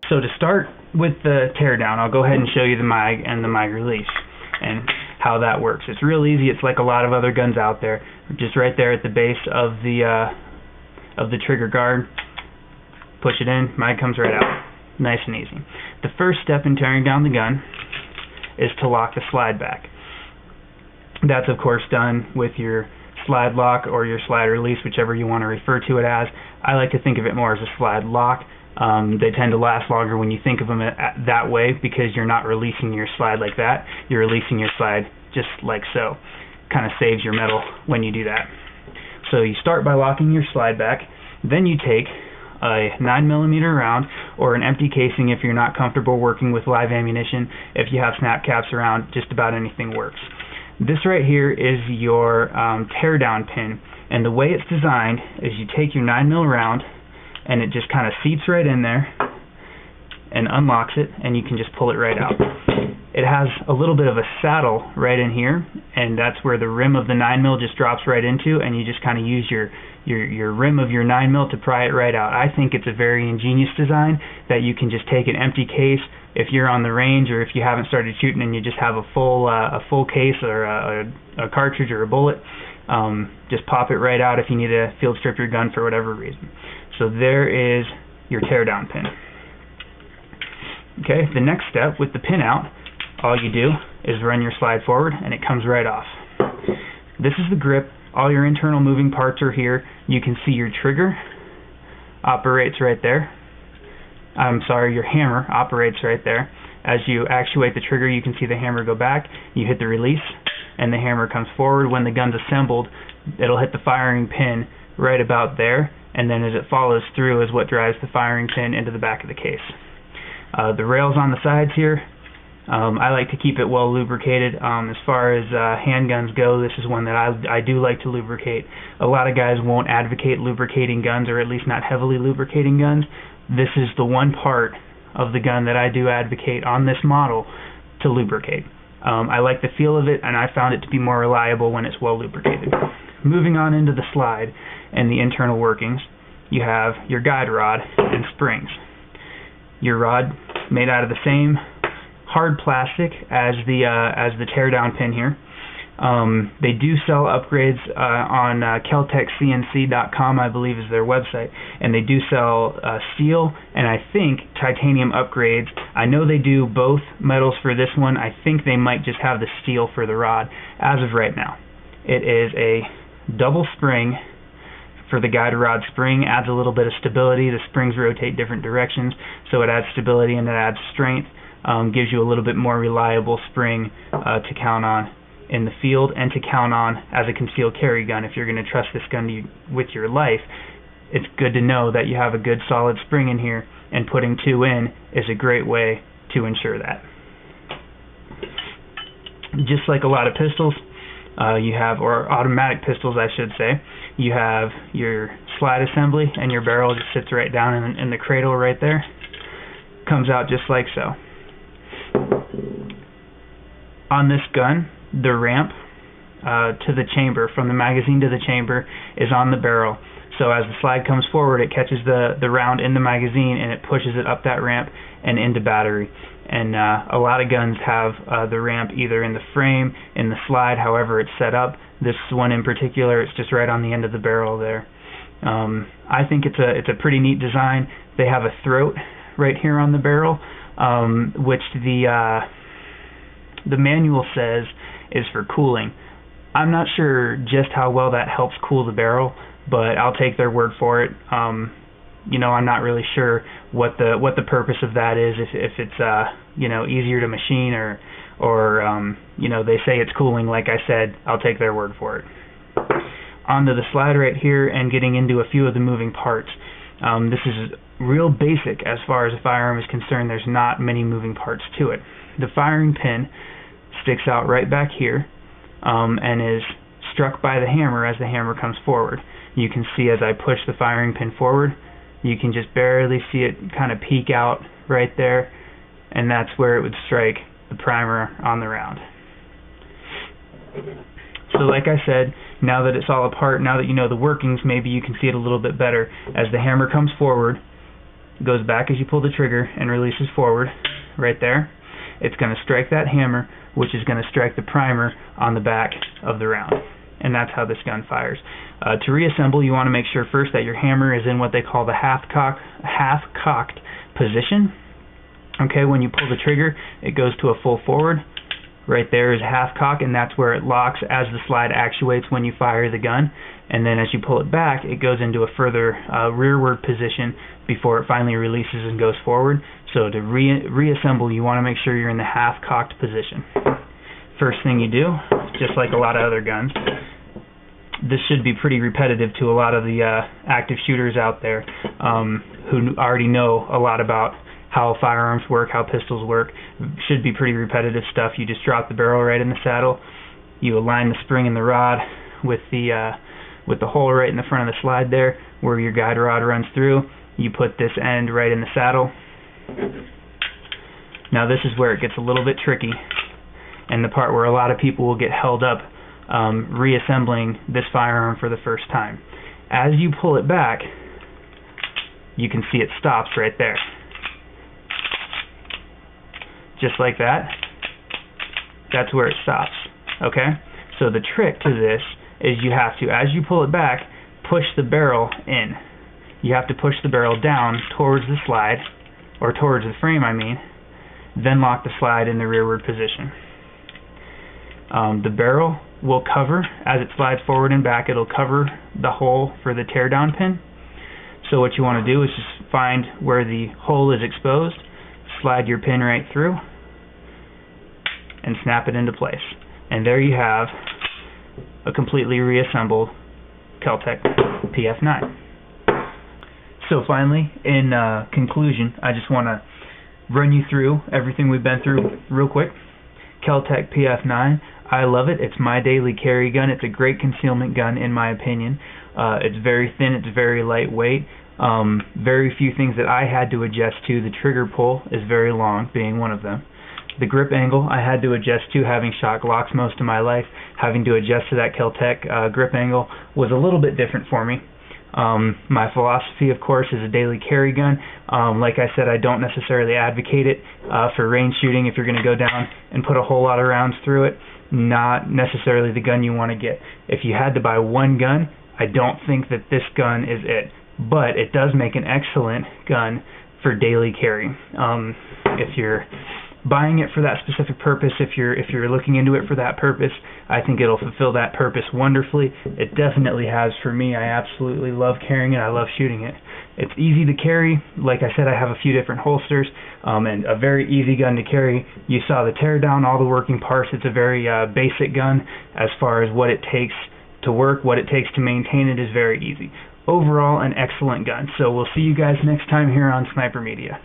So to start with the teardown, I'll go ahead and show you the mag and the mag release and how that works. It's real easy. It's like a lot of other guns out there. Just right there at the base of the trigger guard. Push it in, mag comes right out. Nice and easy. The first step in tearing down the gun is to lock the slide back. That's of course done with your slide lock or your slide release, whichever you want to refer to it as. I like to think of it more as a slide lock. They tend to last longer when you think of them that way, because you're not releasing your slide like that. You're releasing your slide just like so. Kind of saves your metal when you do that. So you start by locking your slide back. Then you take a 9mm round or an empty casing if you're not comfortable working with live ammunition. If you have snap caps around, just about anything works. This right here is your teardown pin, and the way it's designed is you take your 9mm round and it just kind of seats right in there and unlocks it, and you can just pull it right out. It has a little bit of a saddle right in here, and that's where the rim of the 9mm just drops right into, and you just kind of use your rim of your 9mm to pry it right out. I think it's a very ingenious design that you can just take an empty case if you're on the range, or if you haven't started shooting and you just have a full case or a cartridge or a bullet. Just pop it right out if you need to field strip your gun for whatever reason. So there is your teardown pin. Okay, the next step with the pin out, all you do is run your slide forward and it comes right off. This is the grip. All your internal moving parts are here. You can see your trigger operates right there. Your hammer operates right there. As you actuate the trigger, you can see the hammer go back. You hit the release and the hammer comes forward. When the gun's assembled, it'll hit the firing pin right about there, and then as it follows through is what drives the firing pin into the back of the case. The rails on the sides here, I like to keep it well lubricated. As far as handguns go, this is one that I do like to lubricate. A lot of guys won't advocate lubricating guns, or at least not heavily lubricating guns. This is the one part of the gun that I do advocate on this model to lubricate. I like the feel of it, and I found it to be more reliable when it's well lubricated. Moving on into the slide and the internal workings, you have your guide rod and springs. Your rod made out of the same hard plastic as the teardown pin here. They do sell upgrades on Kel-TecCNC.com, I believe is their website, and they do sell steel and I think titanium upgrades. I know they do both metals for this one. I think they might just have the steel for the rod as of right now. It is a double spring for the guide rod. Spring adds a little bit of stability. The springs rotate different directions, so it adds stability and it adds strength. Gives you a little bit more reliable spring to count on in the field and to count on as a concealed carry gun. If you're going to trust this gun with your life, it's good to know that you have a good solid spring in here, and putting two in is a great way to ensure that. Just like a lot of pistols, or automatic pistols I should say, you have your slide assembly, and your barrel just sits right down in the cradle right there. Comes out just like so. On this gun, the ramp to the chamber, from the magazine to the chamber, is on the barrel. So as the slide comes forward, it catches the round in the magazine and it pushes it up that ramp and into battery. And a lot of guns have the ramp either in the frame, in the slide, however it's set up. This one in particular, it's just right on the end of the barrel there. I think it's a pretty neat design. They have a throat right here on the barrel, which the manual says is for cooling. I'm not sure just how well that helps cool the barrel, but I'll take their word for it. You know, I'm not really sure what the purpose of that is. If it's easier to machine, or they say it's cooling. Like I said, I'll take their word for it. Onto the slide right here and getting into a few of the moving parts. This is real basic as far as a firearm is concerned. There's not many moving parts to it. The firing pin sticks out right back here and is struck by the hammer as the hammer comes forward. You can see as I push the firing pin forward, you can just barely see it kind of peek out right there, and that's where it would strike the primer on the round. So like I said, now that it's all apart, now that you know the workings, maybe you can see it a little bit better. As the hammer comes forward, goes back as you pull the trigger and releases forward right there. It's going to strike that hammer, which is going to strike the primer on the back of the round. And that's how this gun fires. To reassemble, you want to make sure first that your hammer is in what they call the half-cocked position. Okay, when you pull the trigger, it goes to a full forward. Right there is half-cock, and that's where it locks as the slide actuates when you fire the gun. And then as you pull it back, it goes into a further rearward position before it finally releases and goes forward. So to reassemble, you want to make sure you're in the half-cocked position. First thing you do, just like a lot of other guns, this should be pretty repetitive to a lot of the active shooters out there who already know a lot about how firearms work, how pistols work. Should be pretty repetitive stuff. You just drop the barrel right in the saddle. You align the spring and the rod with the hole right in the front of the slide there, where your guide rod runs through. You put this end right in the saddle. Now this is where it gets a little bit tricky, and the part where a lot of people will get held up reassembling this firearm for the first time. As you pull it back, you can see it stops right there. Just like that. That's where it stops. Okay? So the trick to this is you have to, as you pull it back, push the barrel in. You have to push the barrel down towards the slide, or towards the frame I mean, then lock the slide in the rearward position. The barrel will cover, as it slides forward and back, it'll cover the hole for the teardown pin. So what you want to do is just find where the hole is exposed, slide your pin right through, and snap it into place. And there you have a completely reassembled Kel-Tec PF9. So finally, in conclusion, I just want to run you through everything we've been through real quick. Kel-Tec PF9, I love it. It's my daily carry gun. It's a great concealment gun in my opinion. It's very thin, it's very lightweight. Very few things that I had to adjust to. The trigger pull is very long, being one of them. The grip angle I had to adjust to, having shot Glocks most of my life. Having to adjust to that Kel-Tec grip angle was a little bit different for me. My philosophy, of course, is a daily carry gun. Like I said, I don't necessarily advocate it for range shooting. If you're going to go down and put a whole lot of rounds through it, not necessarily the gun you want to get. If you had to buy one gun, I don't think that this gun is it. But it does make an excellent gun for daily carry. If you're buying it for that specific purpose, if you're looking into it for that purpose, I think it'll fulfill that purpose wonderfully. It definitely has for me. I absolutely love carrying it. I love shooting it. It's easy to carry. Like I said, I have a few different holsters, and a very easy gun to carry. You saw the teardown, all the working parts. It's a very basic gun as far as what it takes to work, what it takes to maintain it is very easy. Overall, an excellent gun. So we'll see you guys next time here on Snypermedia.